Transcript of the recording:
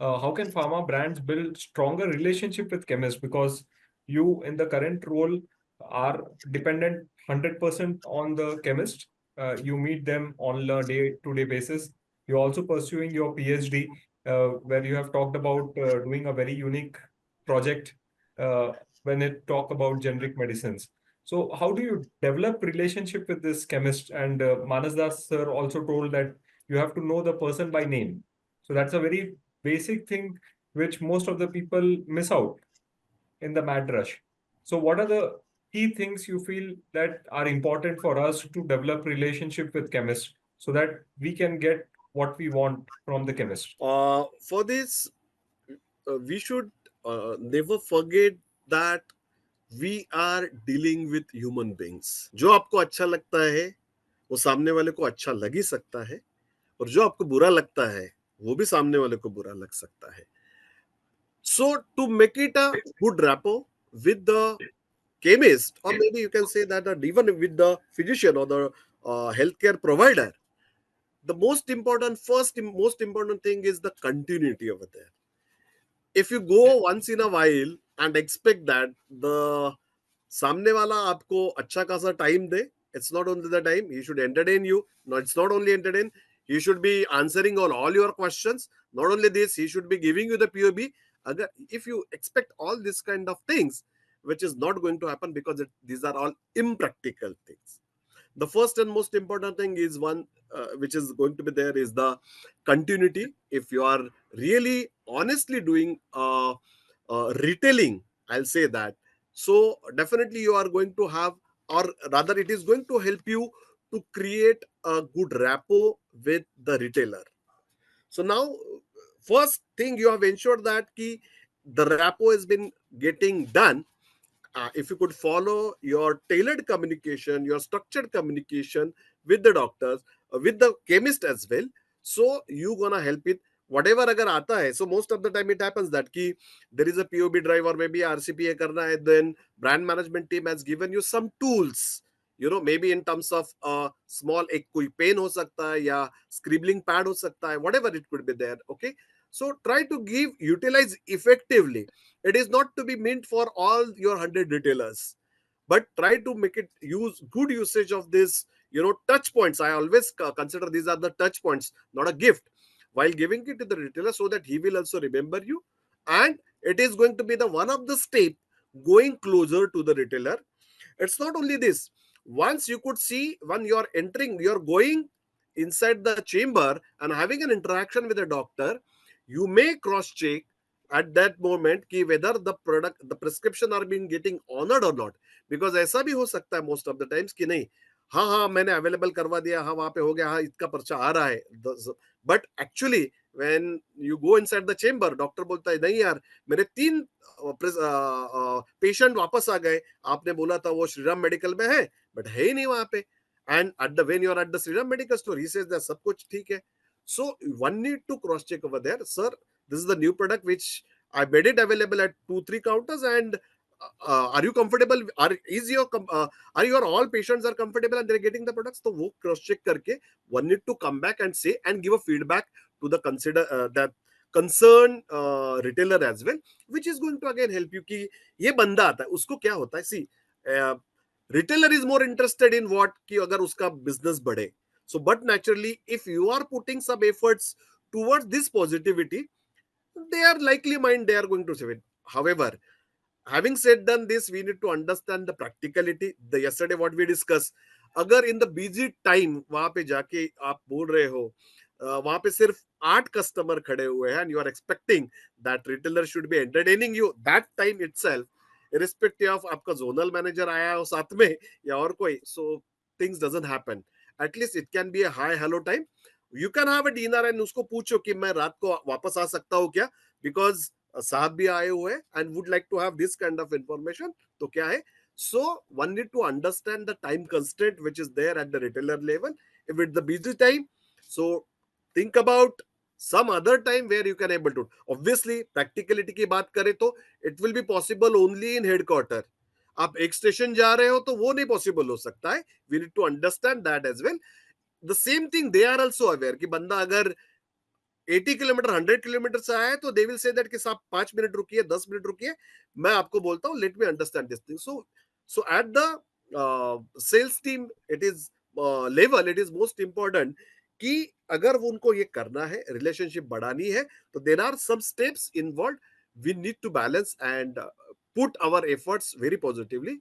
how can pharma brands build stronger relationship with chemists? Because you in the current role are dependent 100% on the chemist. You meet them on a day-to-day basis. You're also pursuing your PhD, where you have talked about doing a very unique project when it talk about generic medicines. So how do you develop relationship with this chemist? And Manas Das sir also told that you have to know the person by name. So that's a very basic thing which most of the people miss out in the mad rush. So what are the key things you feel that are important for us to develop relationship with chemists so that we can get what we want from the chemist? For this, we should never forget that we are dealing with human beings. जो आपको अच्छा लगता है वो सामने वाले को अच्छा लग ही सकता है, और जो आपको बुरा लगता है वो भी सामने वाले को बुरा लग सकता है. So to make it a good rapport with the chemist, or maybe you can say that even with the physician or the healthcare provider, the most important thing is the continuity over there. If you go once in a while and expect that the सामने वाला आपको अच्छा खासा time they, it's not only the time, he should entertain you. No, it's not only entertain, he should be answering all your questions. Not only this, he should be giving you the POB. अगर if you expect all this kind of things, which is not going to happen, because these are all impractical things. The first and most important thing is one, which is going to be there, is the continuity. If you are really honestly doing retailing, I'll say that, so definitely you are going to have, or rather it is going to help you to create a good rapport with the retailer. So now, first thing, you have ensured that the rapport has been getting done. If you could follow your tailored communication, your structured communication with the doctors, with the chemist as well, so you gonna help it whatever agar aata hai. So most of the time it happens that there is a POB drive or maybe RCPA karna hai, then brand management team has given you some tools, maybe in terms of small ek koi pen ho sakta hai ya scribbling pad ho sakta hai, whatever it could be there. Okay, so try to utilize effectively. It is not to be meant for all your 100 retailers, but try to make it use good usage of this, touch points. I always consider these are the touch points, not a gift, while giving it to the retailer, so that he will also remember you. And it is going to be the one of the step going closer to the retailer. It's not only this. Once you could see, when you're entering, you're going inside the chamber and having an interaction with a doctor, you may cross check at that moment कि whether the prescription are being getting honored or not. Because ऐसा भी हो सकता है most of the times कि नहीं, हाँ हाँ मैंने अवेलेबल करवा दिया, हाँ वहां पे हो गया, हाँ इसका पर्चा आ रहा है, but actually when you go inside the chamber, doctor बोलता है नहीं यार, मेरे 3 पेशेंट वापस आ गए, आपने बोला था वो श्रीराम मेडिकल में है, बट है ही नहीं वहां पे. And at the when you are at the Shriram medical store, he says that सब कुछ ठीक है. So one need to cross check over there, sir. This is the new product which I made it available at 2-3 counters, and are you comfortable? Are your all patients are comfortable and they're getting the products? So वो cross check करके one need to come back and say and give a feedback to the that concerned retailer as well, which is going to again help you कि ये बंदा आता है उसको क्या होता है. See, retailer is more interested in what कि अगर उसका business बढ़े. So, but naturally, if you are putting some efforts towards this positivity, they are likely mind they are going to save it. However, having said done this, we need to understand the practicality. The yesterday what we discussed, अगर in the busy time वहां पे जाके आप बोल रहे हो, वहां पे सिर्फ 8 कस्टमर खड़े हुए हैं, and you are expecting that retailer should be entertaining you that time itself, irrespective of आपका zonal manager आया हो साथ में या और कोई, so things doesn't happen. At least it can be a hi hello time. You can have a dinner and उसको पूछो कि मैं रात को वापस आ सकता हूँ क्या, because साहब भी आए हुए हैं and would like to have this kind of information. तो क्या है, so one need to understand the time constraint which is there at the retailer level. If it's the busy time, so think about some other time where you can able to. Obviously practicality की बात करें तो it will be possible only in headquarter. आप एक station जा रहे हो तो वो नहीं पॉसिबल हो सकता है. We need to understand that as well. The same thing they are also aware कि बंदा अगर 80 किलोमीटर 100 किलोमीटर से आया है तो दे विल से दैट कि साहब 5 मिनट रुकिए 10 मिनट रुकिए, मैं आपको बोलता हूँ, let me understand this thing. So at the sales team it is level, it is most important कि अगर वो उनको ये करना है, रिलेशनशिप बढ़ानी है, तो there are some steps involve, we need to balance and put our efforts very positively